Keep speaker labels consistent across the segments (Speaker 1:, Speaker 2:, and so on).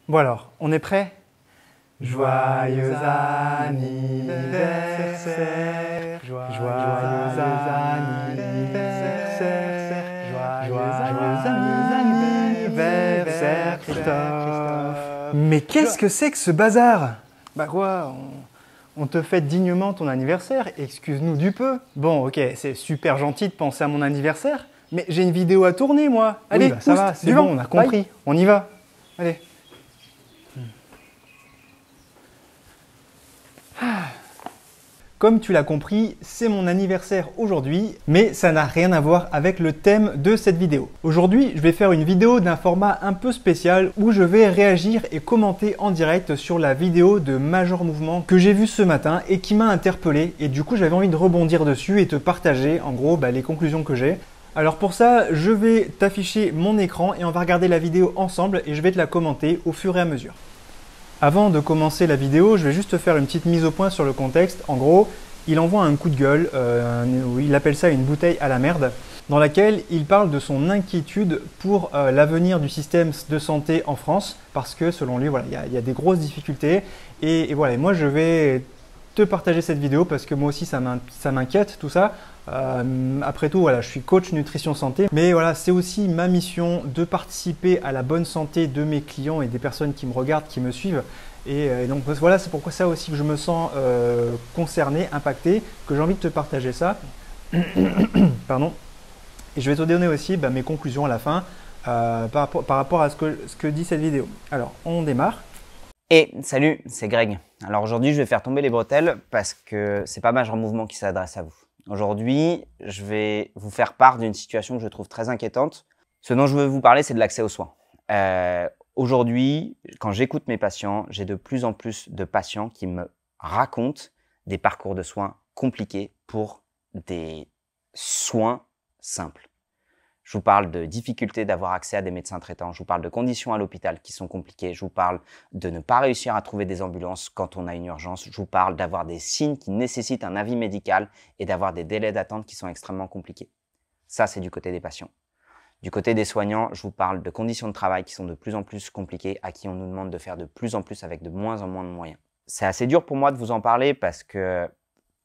Speaker 1: Bon alors, on est prêt? Joyeux anniversaire, joyeux anniversaire, joyeux anniversaire, Christophe. Mais qu'est-ce que c'est que ce bazar? Bah quoi, on te fête dignement ton anniversaire, excuse-nous du peu. Bon, ok, c'est super gentil de penser à mon anniversaire, mais j'ai une vidéo à tourner, moi. Allez,
Speaker 2: oui, bah, ça va, c'est bon, on a compris.
Speaker 1: Bye. On y va. Allez. Comme tu l'as compris, c'est mon anniversaire aujourd'hui, mais ça n'a rien à voir avec le thème de cette vidéo. Aujourd'hui, je vais faire une vidéo d'un format un peu spécial où je vais réagir et commenter en direct sur la vidéo de Major Mouvement que j'ai vue ce matin et qui m'a interpellé. Et du coup, j'avais envie de rebondir dessus et te partager en gros les conclusions que j'ai. Alors pour ça, je vais t'afficher mon écran et on va regarder la vidéo ensemble et je vais te la commenter au fur et à mesure. Avant de commencer la vidéo, je vais juste faire une petite mise au point sur le contexte. En gros, il envoie un coup de gueule, il appelle ça une bouteille à la merde, dans laquelle il parle de son inquiétude pour l'avenir du système de santé en France, parce que selon lui, voilà, il y a des grosses difficultés. Et voilà, moi je vais te partager cette vidéo parce que moi aussi ça m'inquiète tout ça. Après tout, voilà, je suis coach nutrition santé, mais voilà, c'est aussi ma mission de participer à la bonne santé de mes clients et des personnes qui me regardent, qui me suivent. Et donc voilà, c'est pourquoi ça aussi que je me sens concerné, impacté, que j'ai envie de te partager ça. Pardon. Et je vais te donner aussi mes conclusions à la fin par rapport à ce que dit cette vidéo. Alors, on démarre.
Speaker 3: Et salut, c'est Greg. Alors aujourd'hui, je vais faire tomber les bretelles parce que c'est pas Major Mouvement qui s'adresse à vous. Aujourd'hui, je vais vous faire part d'une situation que je trouve très inquiétante. Ce dont je veux vous parler, c'est de l'accès aux soins. Aujourd'hui, quand j'écoute mes patients, j'ai de plus en plus de patients qui me racontent des parcours de soins compliqués pour des soins simples. Je vous parle de difficultés d'avoir accès à des médecins traitants. Je vous parle de conditions à l'hôpital qui sont compliquées. Je vous parle de ne pas réussir à trouver des ambulances quand on a une urgence. Je vous parle d'avoir des signes qui nécessitent un avis médical et d'avoir des délais d'attente qui sont extrêmement compliqués. Ça, c'est du côté des patients. Du côté des soignants, je vous parle de conditions de travail qui sont de plus en plus compliquées, à qui on nous demande de faire de plus en plus avec de moins en moins de moyens. C'est assez dur pour moi de vous en parler parce que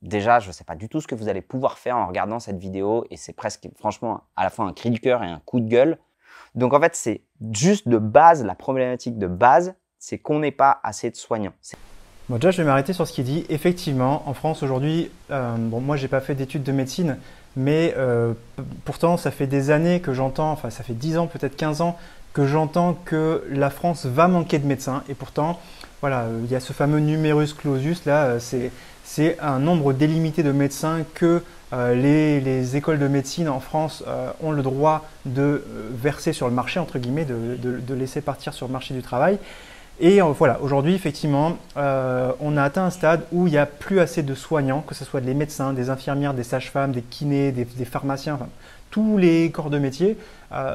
Speaker 3: déjà, je ne sais pas du tout ce que vous allez pouvoir faire en regardant cette vidéo et c'est presque, franchement, à la fois un cri du cœur et un coup de gueule. Donc en fait, c'est juste de base, la problématique de base, c'est qu'on n'ait pas assez de soignants.
Speaker 1: Bon, déjà, je vais m'arrêter sur ce qu'il dit. Effectivement, en France aujourd'hui, bon, moi, j'ai pas fait d'études de médecine, mais pourtant, ça fait des années que j'entends, enfin, ça fait 10 ans, peut-être 15 ans, que j'entends que la France va manquer de médecins. Et pourtant, voilà, il y a ce fameux numerus clausus, là, c'est un nombre délimité de médecins que les écoles de médecine en France ont le droit de verser sur le marché, entre guillemets, de laisser partir sur le marché du travail. Et voilà, aujourd'hui, effectivement, on a atteint un stade où il n'y a plus assez de soignants, que ce soit des médecins, des infirmières, des sages-femmes, des kinés, des pharmaciens, enfin, tous les corps de métier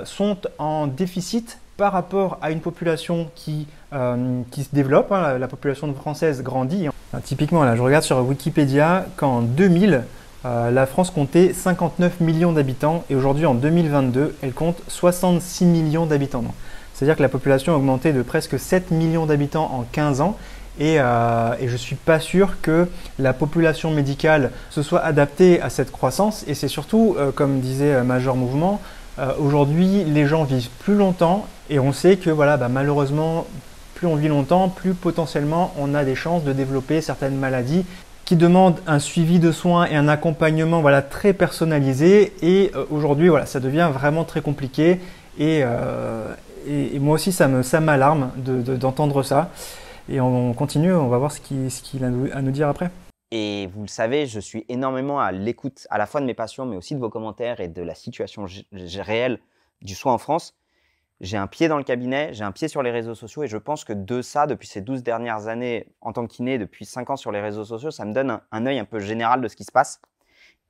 Speaker 1: sont en déficit par rapport à une population qui se développe. Hein, la population française grandit. Enfin, typiquement, là, je regarde sur Wikipédia qu'en 2000, la France comptait 59 millions d'habitants et aujourd'hui, en 2022, elle compte 66 millions d'habitants. C'est-à-dire que la population a augmenté de presque 7 millions d'habitants en 15 ans et je ne suis pas sûr que la population médicale se soit adaptée à cette croissance. Et c'est surtout, comme disait Major Mouvement, aujourd'hui les gens vivent plus longtemps et on sait que voilà, malheureusement, plus on vit longtemps, plus potentiellement on a des chances de développer certaines maladies qui demandent un suivi de soins et un accompagnement voilà, très personnalisé. Et aujourd'hui, voilà, ça devient vraiment très compliqué. Et moi aussi, ça m'alarme d'entendre ça. Et on continue, on va voir ce qu'il a à nous dire après.
Speaker 3: Et vous le savez, je suis énormément à l'écoute à la fois de mes patients, mais aussi de vos commentaires et de la situation réelle du soin en France. J'ai un pied dans le cabinet, j'ai un pied sur les réseaux sociaux et je pense que de ça, depuis ces 12 dernières années en tant que kiné, depuis 5 ans sur les réseaux sociaux, ça me donne un œil un peu général de ce qui se passe.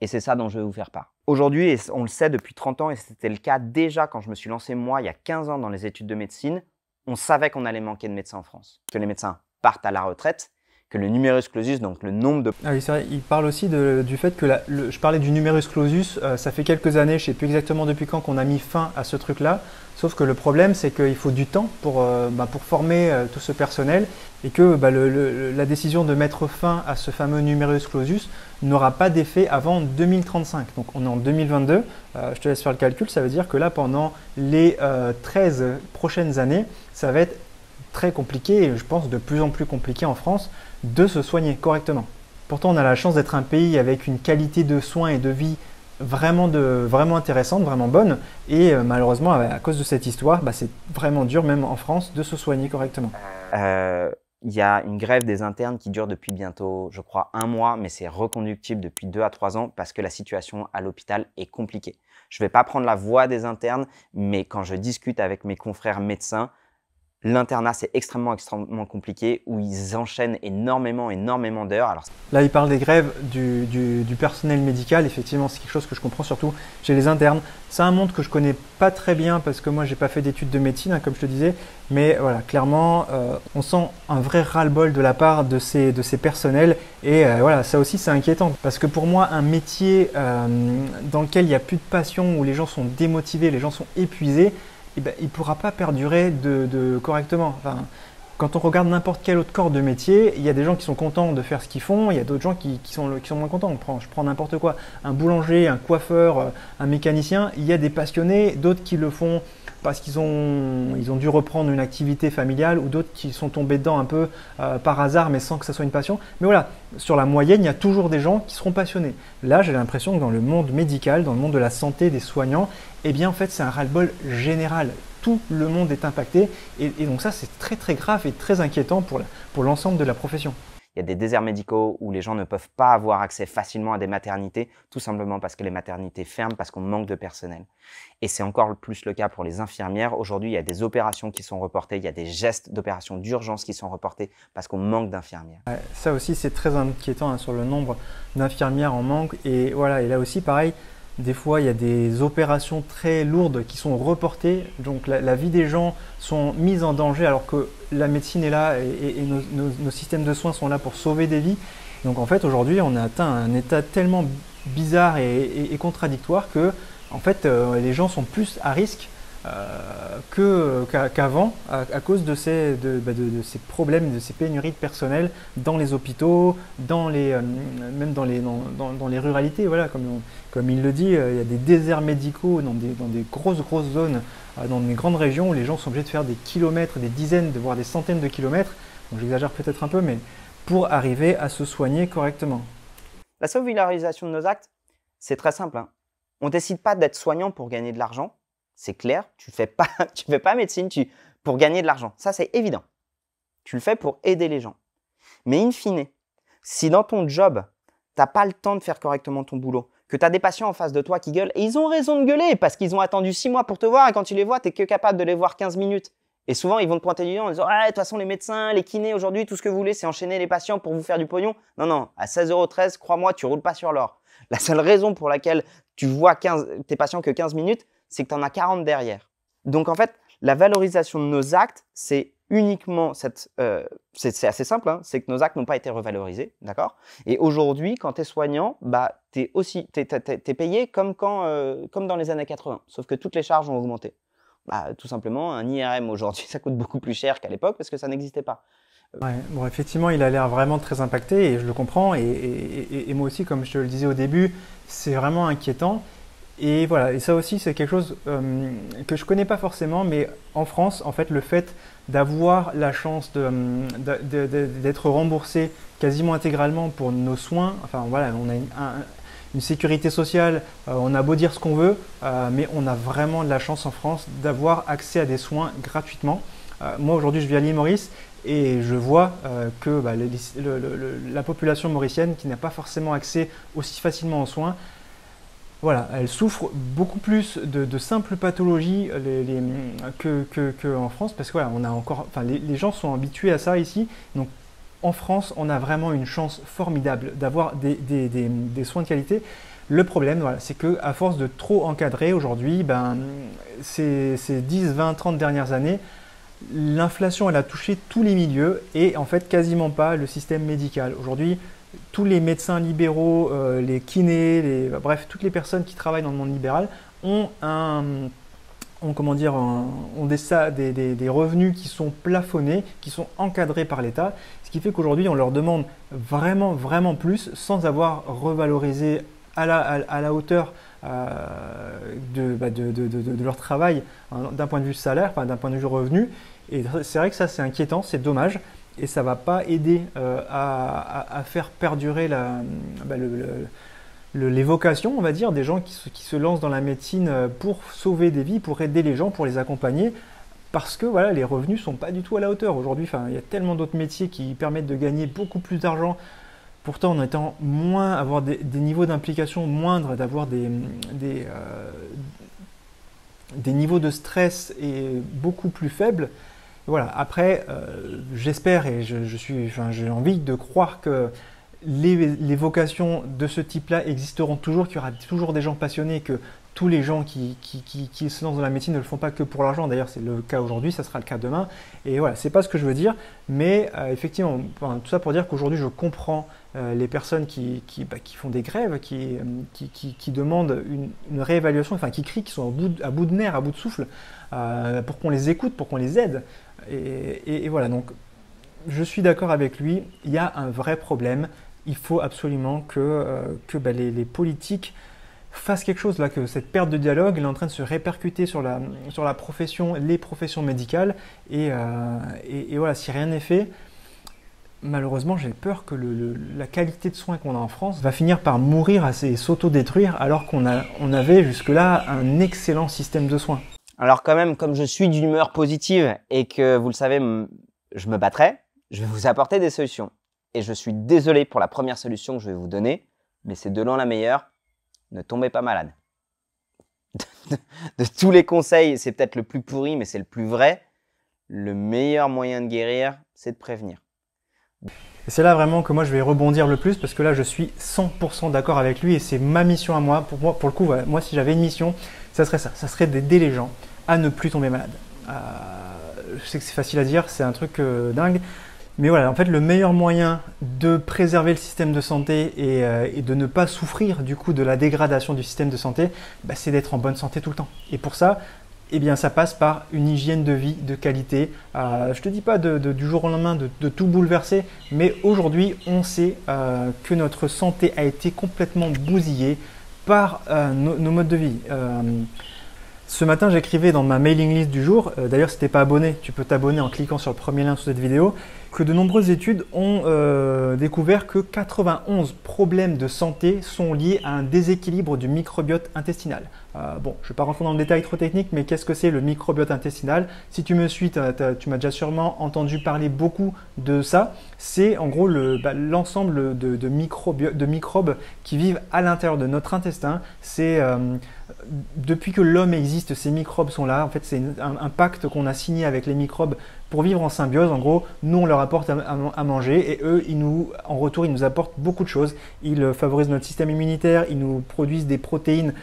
Speaker 3: Et c'est ça dont je vais vous faire part. Aujourd'hui, et on le sait depuis 30 ans, et c'était le cas déjà quand je me suis lancé moi, il y a 15 ans dans les études de médecine, on savait qu'on allait manquer de médecins en France. Que les médecins partent à la retraite, que le numerus clausus, donc le nombre de…
Speaker 1: Ah oui, c'est vrai, il parle aussi du fait que je parlais du numerus clausus, ça fait quelques années, je ne sais plus exactement depuis quand qu'on a mis fin à ce truc-là, sauf que le problème c'est qu'il faut du temps pour former tout ce personnel et que la décision de mettre fin à ce fameux numerus clausus n'aura pas d'effet avant 2035. Donc on est en 2022, je te laisse faire le calcul, ça veut dire que là pendant les 13 prochaines années, ça va être très compliqué et je pense de plus en plus compliqué en France de se soigner correctement. Pourtant, on a la chance d'être un pays avec une qualité de soins et de vie vraiment intéressante, vraiment bonne. Et malheureusement, à cause de cette histoire, c'est vraiment dur, même en France, de se soigner correctement.
Speaker 3: Il y a une grève des internes qui dure depuis bientôt, je crois, 1 mois, mais c'est reconductible depuis 2 à 3 ans parce que la situation à l'hôpital est compliquée. Je ne vais pas prendre la voix des internes, mais quand je discute avec mes confrères médecins, l'internat, c'est extrêmement compliqué où ils enchaînent énormément d'heures. Alors,
Speaker 1: là, il parle des grèves du personnel médical. Effectivement, c'est quelque chose que je comprends surtout chez les internes. C'est un monde que je connais pas très bien parce que moi, j'ai pas fait d'études de médecine, comme je te disais. Mais voilà, clairement, on sent un vrai ras-le-bol de la part de ces personnels. Et voilà, ça aussi, c'est inquiétant. Parce que pour moi, un métier dans lequel il n'y a plus de passion, où les gens sont démotivés, les gens sont épuisés, il ne pourra pas perdurer correctement. Enfin, quand on regarde n'importe quel autre corps de métier, il y a des gens qui sont contents de faire ce qu'ils font, il y a d'autres gens qui sont moins contents. Je prends n'importe quoi, un boulanger, un coiffeur, un mécanicien, il y a des passionnés, d'autres qui le font parce qu'ils ont dû reprendre une activité familiale ou d'autres qui sont tombés dedans un peu par hasard mais sans que ça soit une passion. Mais voilà, sur la moyenne, il y a toujours des gens qui seront passionnés. Là, j'ai l'impression que dans le monde médical, dans le monde de la santé, des soignants, eh bien en fait c'est un ras-le-bol général. Tout le monde est impacté et donc ça c'est très très grave et très inquiétant pour l'ensemble de la profession.
Speaker 3: Il y a des déserts médicaux où les gens ne peuvent pas avoir accès facilement à des maternités, tout simplement parce que les maternités ferment, parce qu'on manque de personnel. Et c'est encore plus le cas pour les infirmières. Aujourd'hui, il y a des opérations qui sont reportées, il y a des gestes d'opération d'urgence qui sont reportés parce qu'on manque d'infirmières.
Speaker 1: Ça aussi, c'est très inquiétant sur le nombre d'infirmières en manque. Et voilà, et là aussi, pareil, des fois, il y a des opérations très lourdes qui sont reportées. Donc, la vie des gens sont mises en danger alors que la médecine est là et nos systèmes de soins sont là pour sauver des vies. Donc, en fait, aujourd'hui, on a atteint un état tellement bizarre et contradictoire que, en fait, les gens sont plus à risque qu'avant à cause de ces problèmes, de ces pénuries de personnel dans les hôpitaux, même dans les ruralités. Voilà, comme il le dit, il y a des déserts médicaux dans des grosses zones, dans des grandes régions où les gens sont obligés de faire des kilomètres, des dizaines, voire des centaines de kilomètres, donc j'exagère peut-être un peu, mais pour arriver à se soigner correctement.
Speaker 3: La sauvegardisation de nos actes, c'est très simple, hein. On ne décide pas d'être soignant pour gagner de l'argent. C'est clair, tu ne fais pas médecine pour gagner de l'argent. Ça, c'est évident. Tu le fais pour aider les gens. Mais in fine, si dans ton job, tu n'as pas le temps de faire correctement ton boulot, que tu as des patients en face de toi qui gueulent, et ils ont raison de gueuler parce qu'ils ont attendu 6 mois pour te voir, et quand tu les vois, tu n'es que capable de les voir 15 minutes. Et souvent, ils vont te pointer du doigt en disant « Ouais, de toute façon, les médecins, les kinés, aujourd'hui, tout ce que vous voulez, c'est enchaîner les patients pour vous faire du pognon. » Non, à 16,13 €, crois-moi, tu ne roules pas sur l'or. La seule raison pour laquelle tu vois tes patients que 15 minutes, c'est que tu en as 40 derrière. Donc, en fait, la valorisation de nos actes, c'est uniquement c'est assez simple, hein, c'est que nos actes n'ont pas été revalorisés, d'accord? Et aujourd'hui, quand tu es soignant, tu es payé comme dans les années 80, sauf que toutes les charges ont augmenté. Tout simplement, un IRM aujourd'hui, ça coûte beaucoup plus cher qu'à l'époque parce que ça n'existait pas.
Speaker 1: Ouais, bon, effectivement, il a l'air vraiment très impacté et je le comprends. Et moi aussi, comme je te le disais au début, c'est vraiment inquiétant. Et voilà, et ça aussi, c'est quelque chose que je ne connais pas forcément, mais en France, en fait, le fait d'avoir la chance d'être remboursé quasiment intégralement pour nos soins, enfin voilà, on a une sécurité sociale, on a beau dire ce qu'on veut, mais on a vraiment de la chance en France d'avoir accès à des soins gratuitement. Moi, aujourd'hui, je vis à l'île Maurice. Et je vois que la population mauricienne qui n'a pas forcément accès aussi facilement aux soins, voilà, elle souffre beaucoup plus de simples pathologies qu'en France parce que voilà, on a encore, enfin, les gens sont habitués à ça ici. Donc en France, on a vraiment une chance formidable d'avoir des soins de qualité. Le problème, voilà, c'est qu'à force de trop encadrer aujourd'hui, ces 10, 20, 30 dernières années, l'inflation, elle a touché tous les milieux et en fait quasiment pas le système médical. Aujourd'hui, tous les médecins libéraux, les kinés, bref, toutes les personnes qui travaillent dans le monde libéral ont des revenus qui sont plafonnés, qui sont encadrés par l'État, ce qui fait qu'aujourd'hui on leur demande vraiment plus sans avoir revalorisé à la hauteur de leur travail d'un point de vue salaire, enfin, d'un point de vue revenu. Et c'est vrai que ça c'est inquiétant, c'est dommage et ça ne va pas aider à faire perdurer les vocations, on va dire, des gens qui se lancent dans la médecine pour sauver des vies, pour aider les gens, pour les accompagner, parce que voilà, les revenus ne sont pas du tout à la hauteur. Aujourd'hui, il y a tellement d'autres métiers qui permettent de gagner beaucoup plus d'argent, pourtant en étant avoir des niveaux d'implication moindres, d'avoir des niveaux de stress et beaucoup plus faibles. Voilà. Après, j'espère et j'ai envie de croire que les vocations de ce type-là existeront toujours, qu'il y aura toujours des gens passionnés, que tous les gens qui se lancent dans la médecine ne le font pas que pour l'argent. D'ailleurs, c'est le cas aujourd'hui, ça sera le cas demain. Et voilà, c'est pas ce que je veux dire, mais effectivement, tout ça pour dire qu'aujourd'hui, je comprends les personnes qui font des grèves, qui demandent une réévaluation, enfin qui crient, qui sont à bout de nerfs, à bout de souffle, pour qu'on les écoute, pour qu'on les aide. Et voilà, donc je suis d'accord avec lui, il y a un vrai problème. Il faut absolument que les politiques fassent quelque chose là, que cette perte de dialogue est en train de se répercuter sur la profession, les professions médicales. Et voilà, si rien n'est fait, malheureusement, j'ai peur que la qualité de soins qu'on a en France va finir par mourir et s'auto-détruire alors qu'on avait jusque-là un excellent système de soins.
Speaker 3: Alors quand même, comme je suis d'humeur positive et que vous le savez, je me battrai, je vais vous apporter des solutions. Et je suis désolé pour la première solution que je vais vous donner, mais c'est de loin la meilleure. Ne tombez pas malade. De tous les conseils, c'est peut-être le plus pourri, mais c'est le plus vrai. Le meilleur moyen de guérir, c'est de prévenir.
Speaker 1: Et c'est là vraiment que moi je vais rebondir le plus parce que là je suis 100% d'accord avec lui et c'est ma mission à moi. Pour le coup, voilà, moi si j'avais une mission, ça serait ça. Ça serait d'aider les gens à ne plus tomber malade. Je sais que c'est facile à dire, c'est un truc dingue. Mais voilà, en fait, le meilleur moyen de préserver le système de santé et de ne pas souffrir du coup de la dégradation du système de santé, c'est d'être en bonne santé tout le temps. Et pour ça, eh bien, ça passe par une hygiène de vie de qualité. Je ne te dis pas du jour au lendemain de tout bouleverser, mais aujourd'hui, on sait que notre santé a été complètement bousillée par nos modes de vie. Ce matin, j'écrivais dans ma mailing list du jour, d'ailleurs si tu n'es pas abonné, tu peux t'abonner en cliquant sur le premier lien sous cette vidéo, que de nombreuses études ont découvert que 91 problèmes de santé sont liés à un déséquilibre du microbiote intestinal. Bon, je ne vais pas rentrer dans le détail trop technique, mais qu'est-ce que c'est le microbiote intestinal? Si tu me suis, tu m'as déjà sûrement entendu parler beaucoup de ça. C'est en gros l'ensemble de microbes qui vivent à l'intérieur de notre intestin. C'est depuis que l'homme existe, ces microbes sont là. En fait, c'est un pacte qu'on a signé avec les microbes pour vivre en symbiose. En gros, nous, on leur apporte à manger et eux, en retour, ils nous apportent beaucoup de choses. Ils favorisent notre système immunitaire, ils nous produisent des protéines,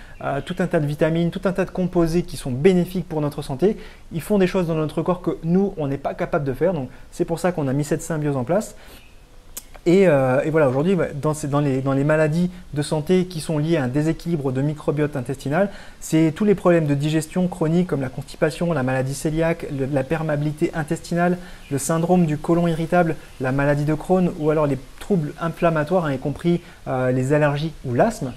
Speaker 1: tout un tas de vitamines, tout un tas de composés qui sont bénéfiques pour notre santé. Ils font des choses dans notre corps que nous, on n'est pas capable de faire. Donc, c'est pour ça qu'on a mis cette symbiose en place. Et voilà, aujourd'hui, dans les maladies de santé qui sont liées à un déséquilibre de microbiote intestinal, c'est tous les problèmes de digestion chronique comme la constipation, la maladie cœliaque, la perméabilité intestinale, le syndrome du côlon irritable, la maladie de Crohn ou alors les troubles inflammatoires, y compris les allergies ou l'asthme,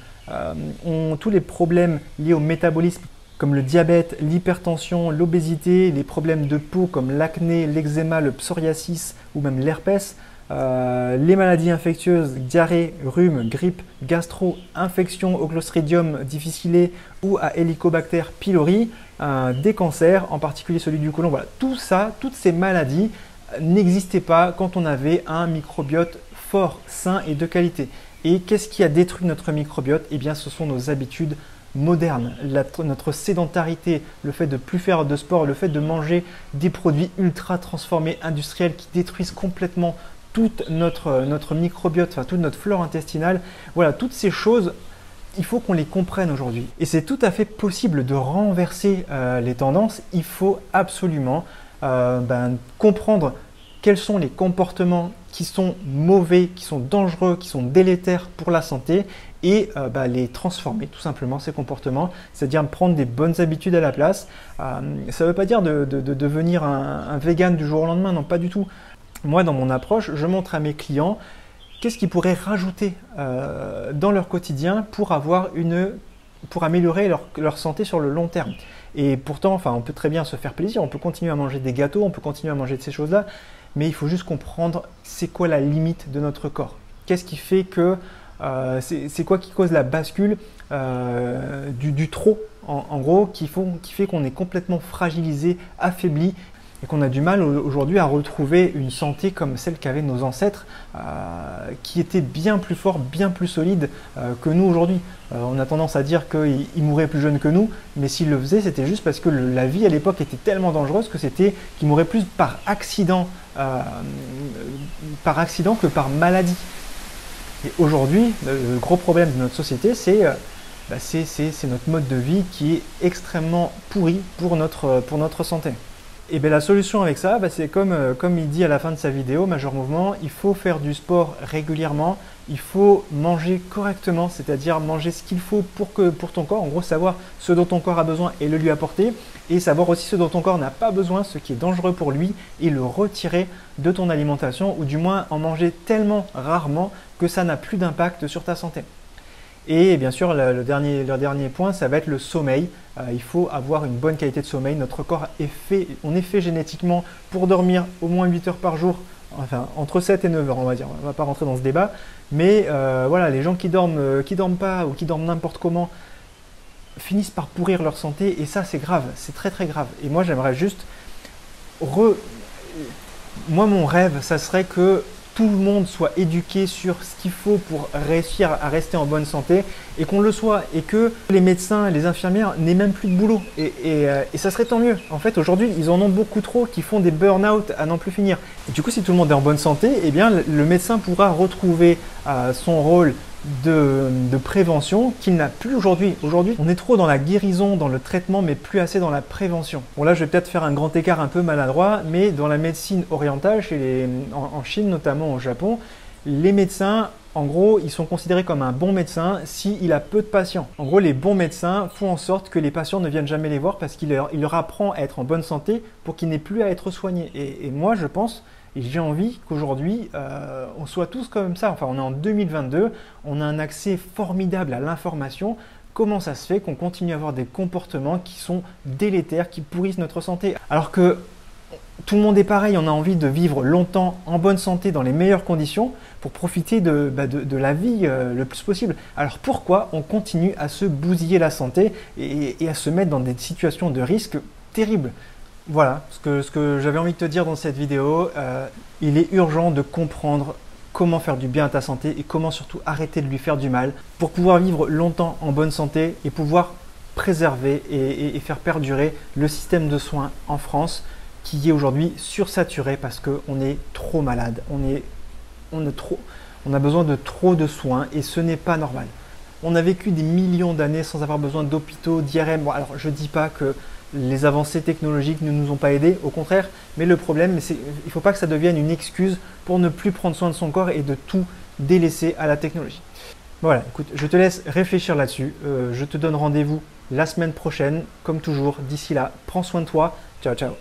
Speaker 1: tous les problèmes liés au métabolisme comme le diabète, l'hypertension, l'obésité, les problèmes de peau comme l'acné, l'eczéma, le psoriasis ou même l'herpès, les maladies infectieuses, diarrhée, rhume, grippe, gastro, infection au Clostridium difficile ou à Helicobacter pylori, des cancers, en particulier celui du côlon. Voilà, tout ça, toutes ces maladies n'existaient pas quand on avait un microbiote fort, sain et de qualité. Et qu'est-ce qui a détruit notre microbiote? Eh bien, ce sont nos habitudes moderne, notre sédentarité, le fait de ne plus faire de sport, le fait de manger des produits ultra transformés industriels qui détruisent complètement toute notre microbiote, enfin toute notre flore intestinale. Voilà, toutes ces choses, il faut qu'on les comprenne aujourd'hui. Et c'est tout à fait possible de renverser les tendances. Il faut absolument comprendre quels sont les comportements qui sont mauvais, qui sont dangereux, qui sont délétères pour la santé et les transformer tout simplement ces comportements, c'est-à-dire prendre des bonnes habitudes à la place. Ça ne veut pas dire de devenir un vegan du jour au lendemain, non pas du tout. Moi dans mon approche, je montre à mes clients qu'est-ce qu'ils pourraient rajouter dans leur quotidien pour améliorer leur santé sur le long terme. Et pourtant, on peut très bien se faire plaisir, on peut continuer à manger des gâteaux, on peut continuer à manger de ces choses-là, mais il faut juste comprendre c'est quoi la limite de notre corps. Qu'est-ce qui fait que, c'est quoi qui cause la bascule du trop, en gros, qui fait qu'on est complètement fragilisé, affaibli, et qu'on a du mal aujourd'hui à retrouver une santé comme celle qu'avaient nos ancêtres, qui étaient bien plus forts, bien plus solides que nous aujourd'hui. On a tendance à dire qu'ils mouraient plus jeunes que nous, mais s'ils le faisaient, c'était juste parce que la vie à l'époque était tellement dangereuse que qu'ils mouraient plus par accident que par maladie. Et aujourd'hui, le gros problème de notre société, c'est notre mode de vie qui est extrêmement pourri pour notre santé. Et bien la solution avec ça, c'est comme il dit à la fin de sa vidéo, Major Mouvement, il faut faire du sport régulièrement, il faut manger correctement, c'est-à-dire manger ce qu'il faut pour ton corps, en gros savoir ce dont ton corps a besoin et le lui apporter, et savoir aussi ce dont ton corps n'a pas besoin, ce qui est dangereux pour lui, et le retirer de ton alimentation, ou du moins en manger tellement rarement que ça n'a plus d'impact sur ta santé. Et bien sûr, le dernier point, ça va être le sommeil. Il faut avoir une bonne qualité de sommeil. Notre corps on est fait génétiquement pour dormir au moins 8 heures par jour, enfin entre 7 et 9 heures on va dire. On ne va pas rentrer dans ce débat. Mais voilà, les gens qui dorment pas ou qui dorment n'importe comment finissent par pourrir leur santé et ça c'est grave, c'est très très grave. Et moi j'aimerais juste... Moi mon rêve, ça serait que tout le monde soit éduqué sur ce qu'il faut pour réussir à rester en bonne santé et qu'on le soit et que les médecins et les infirmières n'aient même plus de boulot et ça serait tant mieux. En fait aujourd'hui ils en ont beaucoup trop qui font des burn-out à n'en plus finir. Et du coup si tout le monde est en bonne santé, eh bien le médecin pourra retrouver son rôle de prévention qu'il n'a plus aujourd'hui. Aujourd'hui, on est trop dans la guérison, dans le traitement, mais plus assez dans la prévention. Bon là, je vais peut-être faire un grand écart un peu maladroit, mais dans la médecine orientale, en Chine, notamment au Japon, les médecins, en gros, ils sont considérés comme un bon médecin s'il a peu de patients. En gros, les bons médecins font en sorte que les patients ne viennent jamais les voir parce qu'il leur apprend à être en bonne santé pour qu'ils n'aient plus à être soignés. Et moi, je pense... Et j'ai envie qu'aujourd'hui, on soit tous comme ça. Enfin, on est en 2022, on a un accès formidable à l'information. Comment ça se fait qu'on continue à avoir des comportements qui sont délétères, qui pourrissent notre santé? Alors que tout le monde est pareil, on a envie de vivre longtemps, en bonne santé, dans les meilleures conditions, pour profiter de la vie le plus possible. Alors pourquoi on continue à se bousiller la santé et à se mettre dans des situations de risque terribles? Voilà ce que j'avais envie de te dire dans cette vidéo. Il est urgent de comprendre comment faire du bien à ta santé et comment surtout arrêter de lui faire du mal pour pouvoir vivre longtemps en bonne santé et pouvoir préserver et faire perdurer le système de soins en France qui est aujourd'hui sursaturé parce qu'on est trop malade, on a besoin de trop de soins et ce n'est pas normal. On a vécu des millions d'années sans avoir besoin d'hôpitaux, d'IRM. Bon, alors je ne dis pas que les avancées technologiques ne nous ont pas aidés, au contraire, mais le problème, il ne faut pas que ça devienne une excuse pour ne plus prendre soin de son corps et de tout délaisser à la technologie. Voilà, écoute, je te laisse réfléchir là-dessus. Je te donne rendez-vous la semaine prochaine, comme toujours. D'ici là, prends soin de toi. Ciao, ciao.